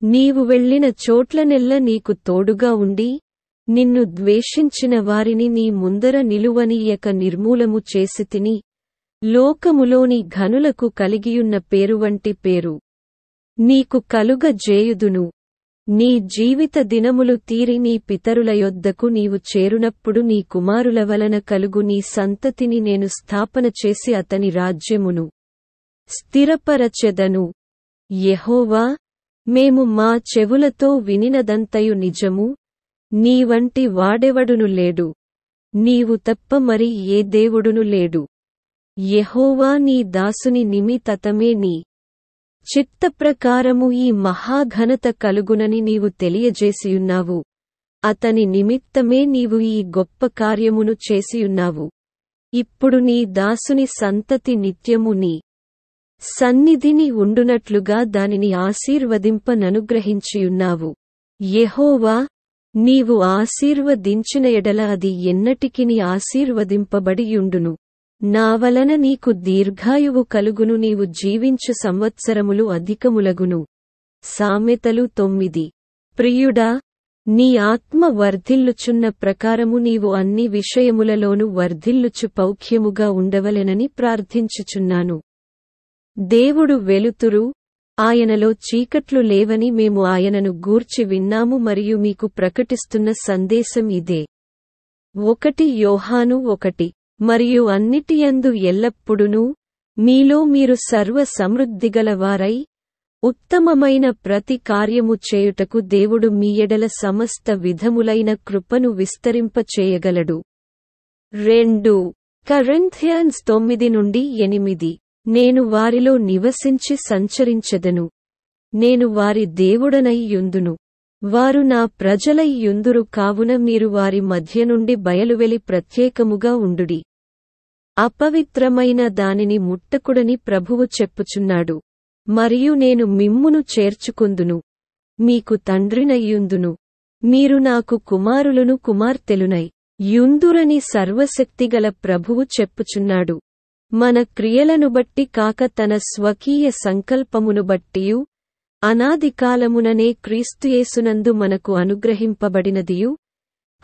నీవు వెళ్ళిన చోట్లనెల్ల నీకు తోడుగా ఉండి నిన్ను ద్వేషించిన వారిని నీ ముందర నిలువనీయక నిర్మూలము చేసితిని. లోకములోని ఘనులకు కలిగియున్న పేరువంటి పేరు నీకు కలుగజేయుదును. నీ జీవిత దినములు తీరి నీ పితరుల యొద్దకు నీవు చేరునప్పుడు నీ కుమారుల వలన కలుగు నీ సంతతిని నేను స్థాపన చేసి అతని రాజ్యమును స్థిరపరచెదను. యెహోవా, మేము మా చెవులతో వినినదంతయు నిజము. నీవంటి వాడెవడును లేడు, నీవు తప్ప మరి ఏ దేవుడును లేడు. యెహోవా, నీ దాసుని నిమిత్తమే నీ చిత్తప్రకారము ఈ మహాఘనత కలుగునని నీవు తెలియజేసియున్నావు. అతని నిమిత్తమే నీవు ఈ గొప్ప కార్యమును చేసియున్నావు. ఇప్పుడు నీ దాసుని సంతతి నిత్యము నీ సన్నిధిని ఉండునట్లుగా దానిని ఆశీర్వదింపననుగ్రహించియున్నావు. యెహోవా, నీవు ఆశీర్వదించిన ఎడల అది ఎన్నటికిని ఆశీర్వదింపబడియుండును. నా వలన నీకు దీర్ఘాయువు కలుగును, నీవు జీవించు సంవత్సరములు అధికములగును. సామెతలు 9. ప్రియుడా, నీ ఆత్మ వర్ధిల్లుచున్న ప్రకారము నీవు అన్ని విషయములలోనూ వర్ధిల్లుచు పౌఖ్యముగా ఉండవలెనని ప్రార్థించుచున్నాను. దేవుడు వెలుతురు, ఆయనలో చీకట్లు లేవని మేము ఆయనను గూర్చి విన్నాము మరియు మీకు ప్రకటిస్తున్న సందేశం ఇదే. 1 యోహాను 1. మరియు అన్నిటియందు ఎల్లప్పుడునూ మీలో మీరు సర్వ సమృద్ధిగలవారై ఉత్తమమైన ప్రతి కార్యము చేయుటకు దేవుడు మీ ఎడల సమస్త విధములైన కృపను విస్తరింపచేయగలడు. 2 కొరింథీయున్స్ 9-8. నేను వారిలో నివసించి సంచరించెదను, నేను వారి దేవుడనై యుందును, వారు నా ప్రజలై యుందురు. కావున మీరు వారి మధ్య నుండి బయలువెలి ప్రత్యేకముగా ఉండుడి. అపవిత్రమైన దానిని ముట్టకుడని ప్రభువు చెప్పుచున్నాడు. మరియు నేను మిమ్మును చేర్చుకొందును, మీకు తండ్రినయ్యుందును, మీరు నాకు కుమారులను కుమార్తెలునై యుందురని సర్వశక్తిగల ప్రభువు చెప్పుచున్నాడు. మన క్రియలను బట్టి కాక తన స్వకీయ సంకల్పమును బట్టియు అనాదికాలముననే క్రీస్తుయేసునందు మనకు అనుగ్రహింపబడినదియు,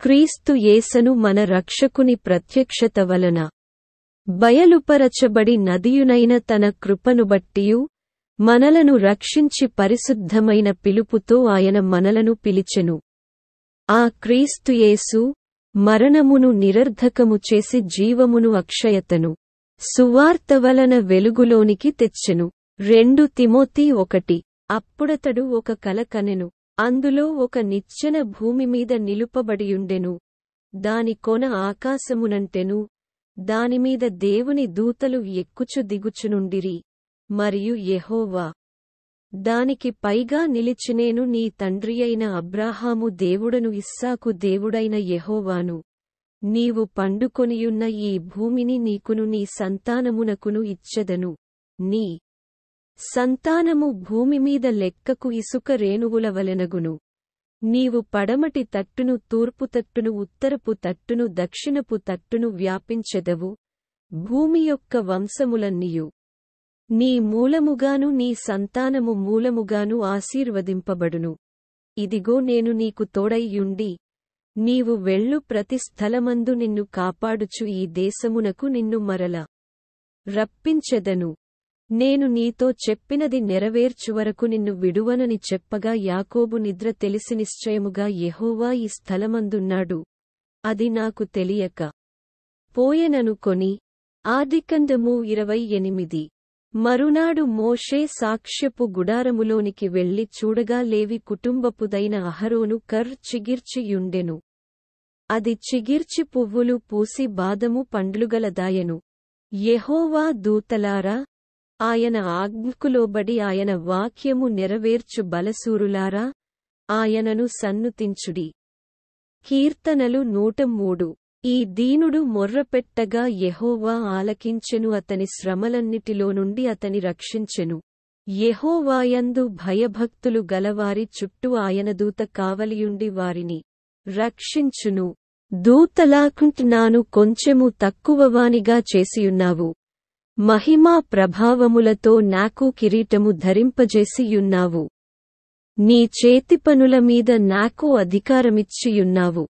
క్రీస్తు యేసను మన రక్షకుని ప్రత్యక్షత వలన బయలుపరచబడి నదియునైన తన కృపను బట్టియు మనలను రక్షించి పరిశుద్ధమైన పిలుపుతో ఆయన మనలను పిలిచెను. ఆ క్రీస్తుయేసు మరణమును నిరర్ధకము చేసి జీవమును అక్షయతను సువార్త వలన వెలుగులోనికి తెచ్చెను. 2 తిమోతి 1. అప్పుడతడు ఒక కల కనెను. అందులో ఒక నిచ్చెన భూమిమీద నిలుపబడియుండెను, దాని కొన ఆకాశమునంటెను, దానిమీద దేవుని దూతలు ఎక్కుచు దిగుచునుండిరి. మరియు యెహోవా దానికి పైగా నిలిచి, నేను నీ తండ్రియైన అబ్రాహాము దేవుడను ఇస్సాకు దేవుడైన యెహోవాను, నీవు పండుకొనియున్న ఈ భూమిని నీకును నీ సంతానమునకును ఇచ్చెదను. నీ సంతానము భూమిమీద లెక్కకు ఇసుక రేణువుల వలెనగును. నీవు పడమటి తట్టును తూర్పు తట్టును ఉత్తరపు తట్టును దక్షిణపు తట్టును వ్యాపించెదవు. భూమి యొక్క వంశములన్నీయు నీ మూలముగాను నీ సంతానము మూలముగాను ఆశీర్వదింపబడును. ఇదిగో, నేను నీకు తోడైయుండి నీవు వెళ్ళు ప్రతి స్థలమందు నిన్ను కాపాడుచు ఈ దేశమునకు నిన్ను మరల రప్పించెదను. నేను నీతో చెప్పినది నెరవేర్చువరకు నిన్ను విడువనని చెప్పగా యాకోబు నిద్ర తెలిసి నిశ్చయముగా యెహోవా ఈ స్థలమందున్నాడు, అది నాకు తెలియక పోయెననుకొని. ఆదికాండము 28. మరునాడు మోషే సాక్ష్యపు గుడారములోనికి వెళ్లి చూడగా లేవి కుటుంబపుదైన అహరోను కర్ చిగిర్చియుండెను. అది చిగిర్చి పువ్వులు పూసి బాదము పండ్లుగలదాయెను. యెహోవా దూతలారా, ఆయన ఆజ్ఞకులోబడి ఆయన వాక్యము నెరవేర్చు బలశూరులారా, ఆయనను సన్నుతించుడి. కీర్తనలు 103. ఈ దీనుడు మొర్రపెట్టగా యెహోవా ఆలకించెను, అతని శ్రమలన్నిటిలో నుండి అతని రక్షించెను. యెహోవాయందు భయభక్తులు గలవారి చుట్టూ ఆయన దూత కావలియుండి వారిని రక్షించును. దూతలాకుంటున్నాను కొంచెము తక్కువవానిగా చేసియున్నావు, మహిమా ప్రభావములతో నాకు కిరీటము ధరింపజేసియున్నావు. నీ చేతిపనుల మీద నాకు అధికారమిచ్చియున్నావు.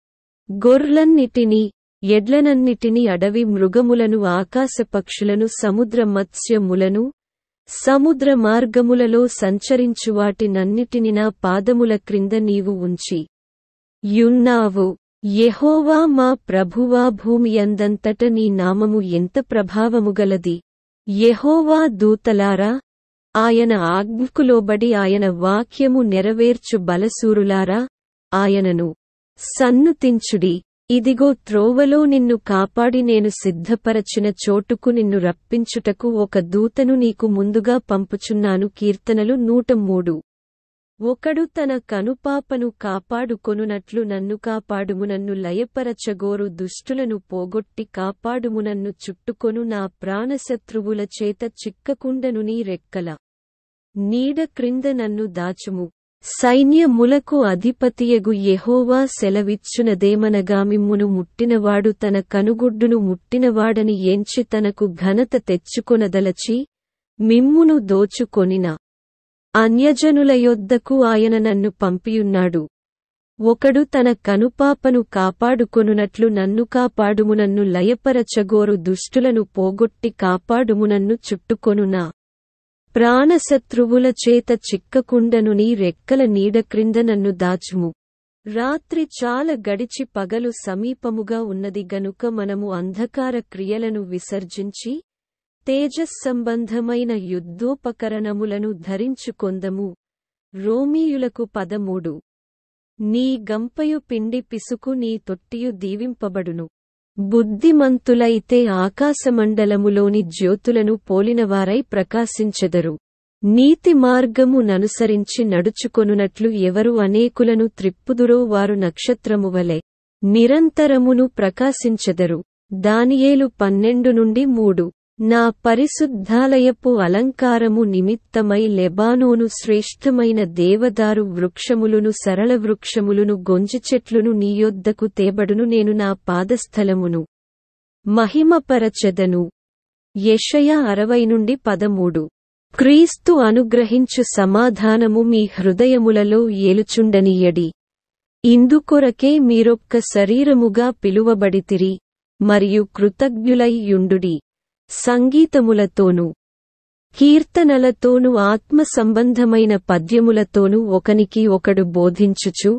గొర్లన్నిటినీ, ఎడ్లనన్నిటినీ, అడవి మృగములను, ఆకాశపక్షులను, సముద్ర మత్స్యములను, సముద్ర మార్గములలో సంచరించువాటినన్నిటిని నా పాదముల క్రింద నీవు ఉంచి యున్నావు. యెహోవా మా ప్రభువా, భూమియందంతట నీ నామము ఎంత ప్రభావముగలది. యెహోవా దూతలారా, ఆయన ఆజ్ఞకు లోబడి ఆయన వాక్యము నెరవేర్చు బలశూరులారా, ఆయనను సన్నుతించుడి. ఇదిగో, త్రోవలో నిన్ను కాపాడి నేను సిద్ధపరచిన చోటుకు నిన్ను రప్పించుటకు ఒక దూతను నీకు ముందుగా పంపుచున్నాను. కీర్తనలు 103. ఒకడు తన కనుపాపను కాపాడుకొనునట్లు నన్ను కాపాడుము. నన్ను లయపరచగోరు దుష్టులను పోగొట్టి కాపాడుము. నన్ను చుట్టుకొను నా ప్రాణశత్రువుల చేత చిక్కకుండను. నీ రెక్కల నీడ క్రింద నన్ను దాచుము. సైన్యములకు అధిపతియగు యెహోవా సెలవిచ్చునదేమనగా, మిమ్మును ముట్టినవాడు తన కనుగుడ్డును ముట్టినవాడని ఎంచి తనకు ఘనత తెచ్చుకొనదలచి మిమ్మును దోచుకొనిన అన్యజనుల యొద్దకు ఆయన నన్ను పంపియున్నాడు. ఒకడు తన కనుపాపను కాపాడుకొనునట్లు నన్ను కాపాడుము. నన్ను లయపరచగోరు దుష్టులను పోగొట్టి కాపాడుము. నన్ను చుట్టుకొనునా ప్రాణశత్రువుల చేత చిక్కకుండను. నీ రెక్కల నీడ క్రింద నన్ను దాచుము. రాత్రి చాలా గడిచి పగలు సమీపముగా ఉన్నది గనుక మనము అంధకార క్రియలను విసర్జించి తేజస్సంబంధమైన యుద్ధోపకరణములను ధరించుకొందము. రోమీయులకు 13. నీ గంపయు పిండి పిసుకు, నీ తొట్టియు దీవింపబడును. బుద్ధిమంతులైతే ఆకాశమండలములోని జ్యోతులను పోలినవారై ప్రకాశించెదరు. నీతి మార్గము ననుసరించి నడుచుకొనునట్లు ఎవరు అనేకులను త్రిప్పుదురో వారు నక్షత్రమువలె నిరంతరమును ప్రకాశించెదరు. దానియేలు 12-3. నా పరిశుద్ధాలయపు అలంకారము నిమిత్తమై లెబానోను శ్రేష్ఠమైన దేవదారు వృక్షములును సరళ వృక్షములును గొంజిచెట్లును నీ యొద్దకు తేబడును. నేను నా పాదస్థలమును మహిమపరచెదను. యెషయా 60-13. క్రీస్తు అనుగ్రహించు సమాధానము మీ హృదయములలో ఏలుచుండనీయడి. ఇందుకొరకే మీరొక్క శరీరముగా పిలువబడితిరి, మరియు కృతజ్ఞులై యుండుడి. సంగీతములతోనూ కీర్తనలతోనూ ఆత్మ సంబంధమైన పద్యములతోనూ ఒకనికి ఒకడు బోధించుచు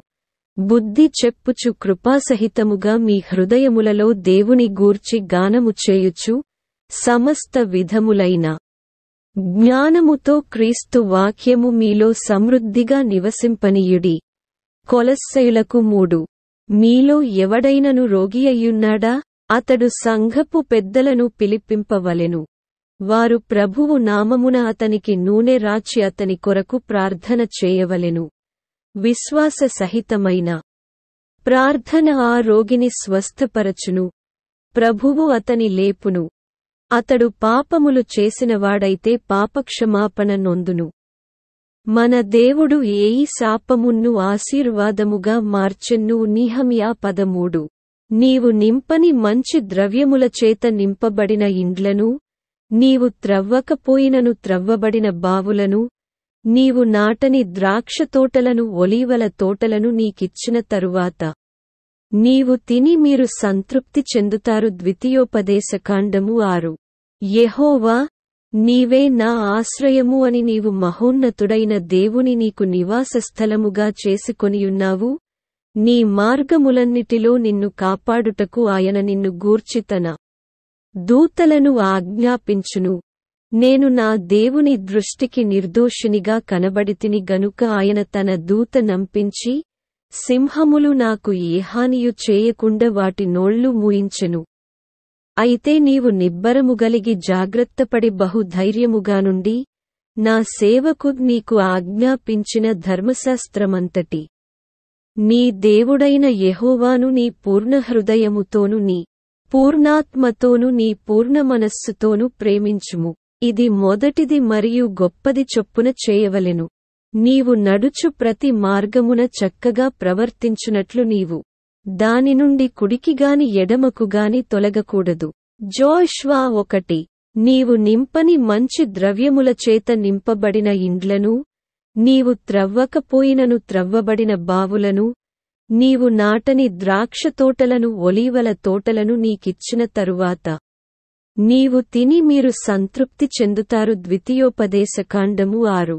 బుద్ధి చెప్పుచు కృపాసహితముగా మీ హృదయములలో దేవుని గూర్చి గానము చేయుచు సమస్త విధములైన జ్ఞానముతో క్రీస్తు వాక్యము మీలో సమృద్ధిగా నివసింపనీయుడి. కొలస్సయులకు 3. మీలో ఎవడైనను రోగియయ్యున్నాడా? అతడు సంఘపు పెద్దలను పిలిపింపవలెను. వారు ప్రభువు నామమున అతనికి నూనె రాచి అతని కొరకు ప్రార్థన చేయవలెను. విశ్వాస సహితమైన ప్రార్థన ఆ రోగిని స్వస్థపరచును. ప్రభువు అతని లేపును. అతడు పాపములు చేసినవాడైతే పాపక్షమాపణ నొందును. మన దేవుడు ఏయి శాపమును ఆశీర్వాదముగా మార్చెను. నెహెమ్యా 13. నీవు నింపని మంచి ద్రవ్యముల చేత నింపబడిన ఇండ్లను, నీవు త్రవ్వకపోయినను త్రవ్వబడిన బావులను, నీవు నాటని ద్రాక్షతోటలను ఒలీవల తోటలను నీకిచ్చిన తరువాత నీవు తిని మీరు సంతృప్తి చెందుతారు. ద్వితీయోపదేశకాండము 6. యెహోవా, నీవే నా ఆశ్రయము అని నీవు మహోన్నతుడైన దేవుని నీకు నివాసస్థలముగా చేసుకొనియున్నావు. నీ మార్గములన్నిటిలో నిన్ను కాపాడుటకు ఆయన నిన్ను గూర్చి తన దూతలను ఆజ్ఞాపించును. నేను నా దేవుని దృష్టికి నిర్దోషినిగా కనబడితిని గనుక ఆయన తన దూత నంపించి సింహములు నాకు ఏ హానియు చేయకుండా వాటి నోళ్లు మూయించెను. అయితే నీవు నిబ్బరముగలిగి జాగ్రత్తపడి బహుధైర్యముగానుండి నా సేవకు నీకు ఆజ్ఞాపించిన ధర్మశాస్త్రమంతటి నీ దేవుడైన యెహోవాను నీ పూర్ణ హృదయముతోను నీ పూర్ణాత్మతోను నీ పూర్ణ మనస్సుతోను ప్రేమించుము. ఇది మొదటిది మరియు గొప్పది చొప్పున చేయవలెను. నీవు నడుచు ప్రతి మార్గమున చక్కగా ప్రవర్తించునట్లు నీవు దాని నుండి కుడికిగాని ఎడమకుగాని తొలగకూడదు. జోష్వా 1. నీవు నింపని మంచి ద్రవ్యముల చేత నింపబడిన ఇండ్లను, నీవు త్రవ్వకపోయినను త్రవ్వబడిన బావులను, నీవు నాటని ద్రాక్షతోటలను ఒలీవల తోటలను నీకిచ్చిన తరువాత నీవు తిని మీరు సంతృప్తి చెందుతారు. ద్వితీయోపదేశకాండము 6.